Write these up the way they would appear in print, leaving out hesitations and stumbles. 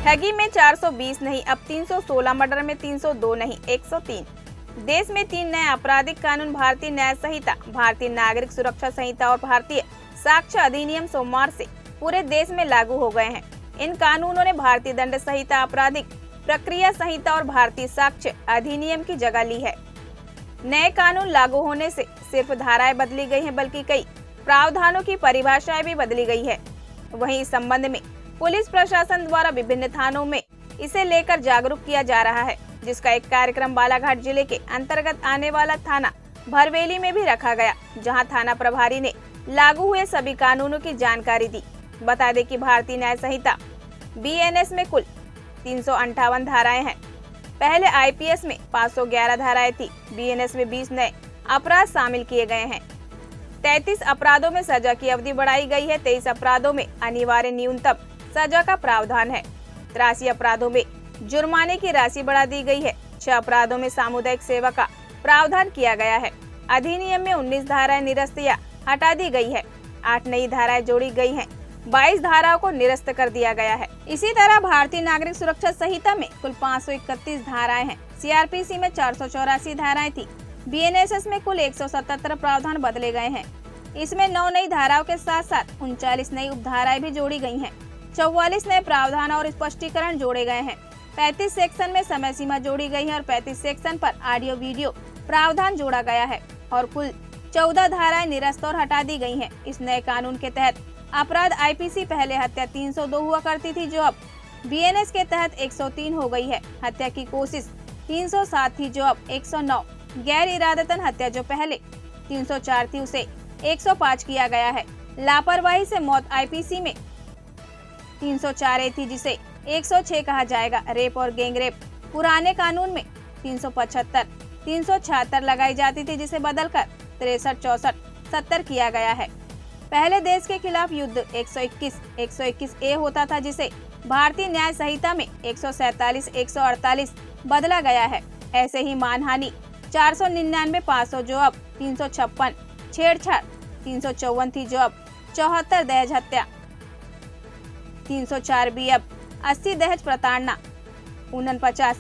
ठगी में 420 नहीं अब 316, मर्डर में 302 नहीं 103। देश में 3 नए आपराधिक कानून भारतीय न्याय संहिता, भारतीय नागरिक सुरक्षा संहिता और भारतीय साक्ष्य अधिनियम सोमवार से पूरे देश में लागू हो गए हैं। इन कानूनों ने भारतीय दंड संहिता, आपराधिक प्रक्रिया संहिता और भारतीय साक्ष्य अधिनियम की जगह ली है। नए कानून लागू होने से सिर्फ धाराएं बदली गई हैं, बल्कि कई प्रावधानों की परिभाषाएं भी बदली गई है। वहीं इस संबंध में पुलिस प्रशासन द्वारा विभिन्न थानों में इसे लेकर जागरूक किया जा रहा है, जिसका एक कार्यक्रम बालाघाट जिले के अंतर्गत आने वाला थाना भरवेली में भी रखा गया, जहां थाना प्रभारी ने लागू हुए सभी कानूनों की जानकारी दी। बता दें कि भारतीय न्याय संहिता BNS में कुल 358 धाराएं हैं। पहले IPS में 511 धाराएं थी। BNS में 20 नए अपराध शामिल किए गए हैं। 33 अपराधों में सजा की अवधि बढ़ाई गई है। 23 अपराधों में अनिवार्य न्यूनतम सजा का प्रावधान है। 83 अपराधों में जुर्माने की राशि बढ़ा दी गई है। 6 अपराधों में सामुदायिक सेवा का प्रावधान किया गया है। अधिनियम में 19 धाराएं निरस्त या हटा दी गई है। 8 नई धाराएं जोड़ी गई हैं। 22 धाराओं को निरस्त कर दिया गया है। इसी तरह भारतीय नागरिक सुरक्षा संहिता में कुल 531 धाराएं हैं। CRPC में 484 धाराएं थी। BNSS में कुल 177 प्रावधान बदले गए हैं। इसमें 9 नई धाराओं के साथ साथ 39 नई उपधाराएं भी जोड़ी गई हैं। 44 नए प्रावधान और स्पष्टीकरण जोड़े गए हैं। 35 सेक्शन में समय सीमा जोड़ी गई है और 35 सेक्शन पर ऑडियो वीडियो प्रावधान जोड़ा गया है और कुल 14 धाराएं निरस्त और हटा दी गई हैं। इस नए कानून के तहत अपराध IPC पहले हत्या 302 हुआ करती थी, जो अब BNS के तहत 103 हो गई है। हत्या की कोशिश 307 थी, जो अब 109। गैर इरादतन हत्या जो पहले 304 थी, उसे 105 किया गया है। लापरवाही से मौत IPC में 304 थी, जिसे 106 कहा जाएगा। रेप और गैंगरेप पुराने कानून में 375, 376 लगाई जाती थी, जिसे बदलकर 63, 64, 70 किया गया है। पहले देश के खिलाफ युद्ध 121A होता था, जिसे भारतीय न्याय संहिता में 147, 148 बदला गया है। ऐसे ही मानहानि 499, 500 जो अब 356, छेड़छाड़ 354 थी, जो अब 74, दहेज हत्या 304B अब 80, दहेज प्रताड़ना 49,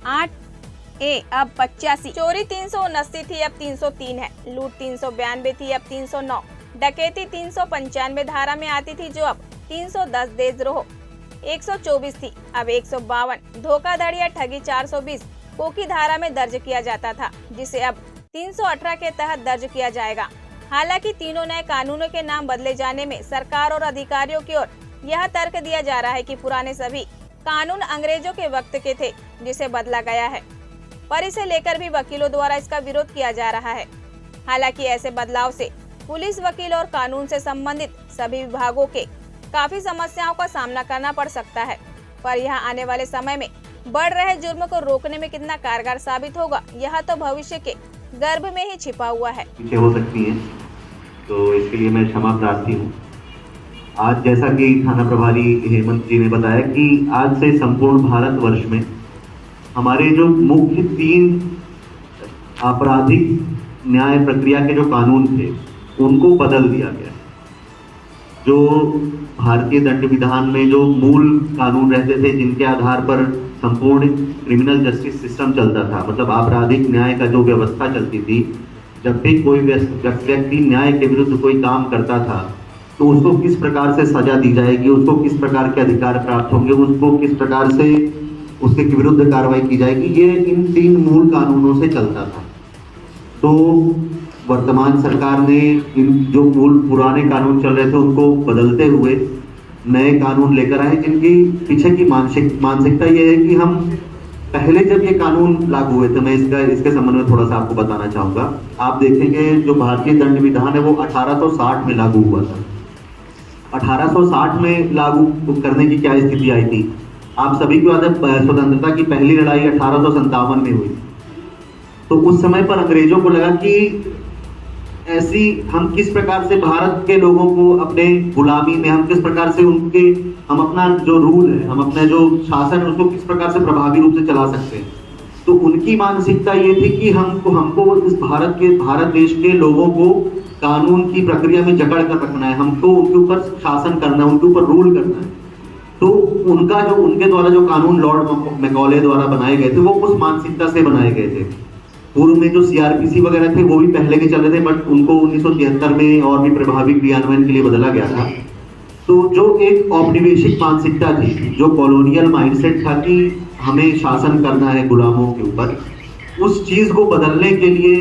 8A अब 85, चोरी 379 थी, अब 303 है। लूट 392 थी, अब 309। डकैती 395 धारा में आती थी, जो अब 310। देशद्रोह 124 थी, अब 152। धोखाधड़ी या ठगी 420 कोकी धारा में दर्ज किया जाता था, जिसे अब 318 के तहत दर्ज किया जाएगा। हालांकि तीनों नए कानूनों के नाम बदले जाने में सरकार और अधिकारियों की ओर यह तर्क दिया जा रहा है कि पुराने सभी कानून अंग्रेजों के वक्त के थे, जिसे बदला गया है, पर इसे लेकर भी वकीलों द्वारा इसका विरोध किया जा रहा है। हालांकि ऐसे बदलाव से पुलिस, वकील और कानून से संबंधित सभी विभागों के काफी समस्याओं का सामना करना पड़ सकता है, पर यह आने वाले समय में बढ़ रहे जुर्म को रोकने में कितना कारगर साबित होगा, यह तो भविष्य के गर्भ में ही छिपा हुआ है। पीछे हो सकती है, तो इसके लिए मैं क्षमा प्रार्थी हूँ। आज जैसा कि थाना प्रभारी हेमंत जी ने बताया कि आज से संपूर्ण भारतवर्ष में हमारे जो मुख्य 3 आपराधिक न्याय प्रक्रिया के जो कानून थे, उनको बदल दिया गया। जो भारतीय दंड विधान में जो मूल कानून रहते थे, जिनके आधार पर संपूर्ण क्रिमिनल जस्टिस सिस्टम चलता था, मतलब आपराधिक न्याय का जो व्यवस्था चलती थी, जब भी कोई व्यक्ति न्याय के विरुद्ध कोई काम करता था, तो उसको किस प्रकार से सजा दी जाएगी, उसको किस प्रकार के अधिकार प्राप्त होंगे, उसको किस प्रकार से उसके विरुद्ध कार्रवाई की जाएगी, ये इन 3 मूल कानूनों से चलता था। तो वर्तमान सरकार ने इन जो मूल पुराने कानून चल रहे थे, उनको बदलते हुए नए कानून लेकर आए, जिनकी पीछे की मानसिकता ये है कि हम पहले जब ये कानून लागू हुए थे, मैं इसके संबंध में थोड़ा सा आपको बताना चाहूँगा। आप देखेंगे जो भारतीय दंड विधान है वो 1860 में लागू हुआ था। 1860 में लागू करने की क्या स्थिति आई थी? आप सभी को याद है, स्वतंत्रता की पहली लड़ाई 1857 में हुई। तो उस समय पर अंग्रेजों को लगा कि ऐसी हम किस प्रकार से भारत के लोगों को अपने गुलामी में, हम किस प्रकार से हम अपना जो रूल है, हम अपना जो शासन है, उसको किस प्रकार से प्रभावी रूप से चला सकते हैं। तो उनकी मानसिकता ये थी कि हमको इस भारत देश के लोगों को कानून की प्रक्रिया में जकड़ कर रखना है, हमको उनके ऊपर शासन करना है, उनके ऊपर रूल करना है। तो उनके द्वारा जो कानून लॉर्ड मैकॉले द्वारा बनाए गए थे वो उस मानसिकता से बनाए गए थे। पूर्व में जो सीआरपीसी वगैरह थे वो भी पहले के चल रहे थे, बट उनको 1973 में और भी प्रभावी क्रियान्वयन के लिए बदला गया था। तो जो एक औपनिवेशिक मानसिकता थी, जो कॉलोनियल माइंडसेट था कि हमें शासन करना है गुलामों के ऊपर, उस चीज को बदलने के लिए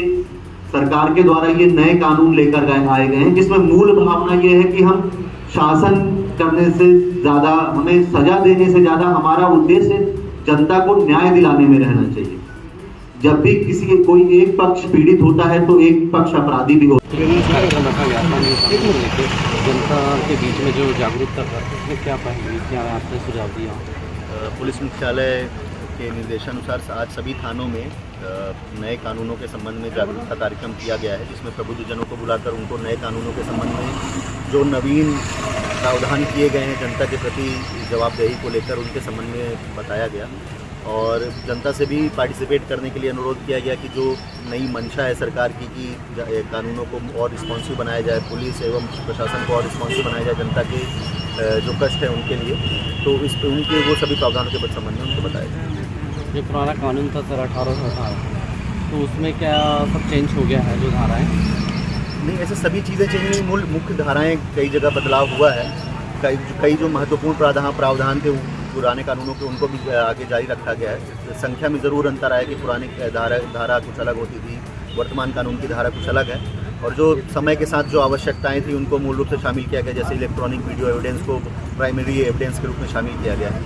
सरकार के द्वारा ये नए कानून लेकर आए गए हैं, जिसमें मूल भावना ये है कि हम शासन करने से ज्यादा, हमें सजा देने से ज्यादा हमारा उद्देश्य जनता को न्याय दिलाने में रहना चाहिए। जब भी कोई एक पक्ष पीड़ित होता है तो एक पक्ष अपराधी भी होता है। कार्यक्रम रखा गया था जनता के बीच में जो जागरूकता था, उसमें क्या पहलू क्या आपने सुझाव दिया? पुलिस मुख्यालय के निर्देशानुसार आज सभी थानों में नए कानूनों के संबंध में जागरूकता कार्यक्रम किया गया है, जिसमें प्रबुद्धजनों को बुलाकर उनको नए कानूनों के संबंध में जो नवीन प्रावधान किए गए हैं जनता के प्रति जवाबदेही को लेकर उनके संबंध में बताया गया। और जनता से भी पार्टिसिपेट करने के लिए अनुरोध किया गया कि जो नई मंशा है सरकार की कि कानूनों को और रिस्पॉन्सिव बनाया जाए, पुलिस एवं प्रशासन को और रिस्पॉन्सिव बनाया जाए जनता के जो कष्ट है उनके लिए, तो उनके वो सभी प्रावधानों के संबंध में उनको बताया जाए। जो पुराना कानून था सर 1818, तो उसमें क्या सब चेंज हो गया है जो धाराएँ? नहीं, ऐसे सभी चीज़ें चेंज नहीं, मुख्य धाराएँ कई जगह बदलाव हुआ है। कई जो महत्वपूर्ण प्रावधान थे पुराने कानूनों के उनको भी आगे जारी रखा गया है। संख्या में ज़रूर अंतर आया कि पुराने धारा कुछ अलग होती थी, वर्तमान कानून की धारा कुछ अलग है, और जो समय के साथ जो आवश्यकताएं थी उनको मूल रूप से शामिल किया गया, जैसे इलेक्ट्रॉनिक वीडियो एविडेंस को प्राइमरी एविडेंस के रूप में शामिल किया गया है।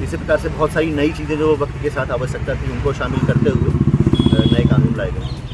इसी प्रकार से बहुत सारी नई चीज़ें जो वक्त के साथ आवश्यकता थी उनको शामिल करते हुए नए कानून लाए गए।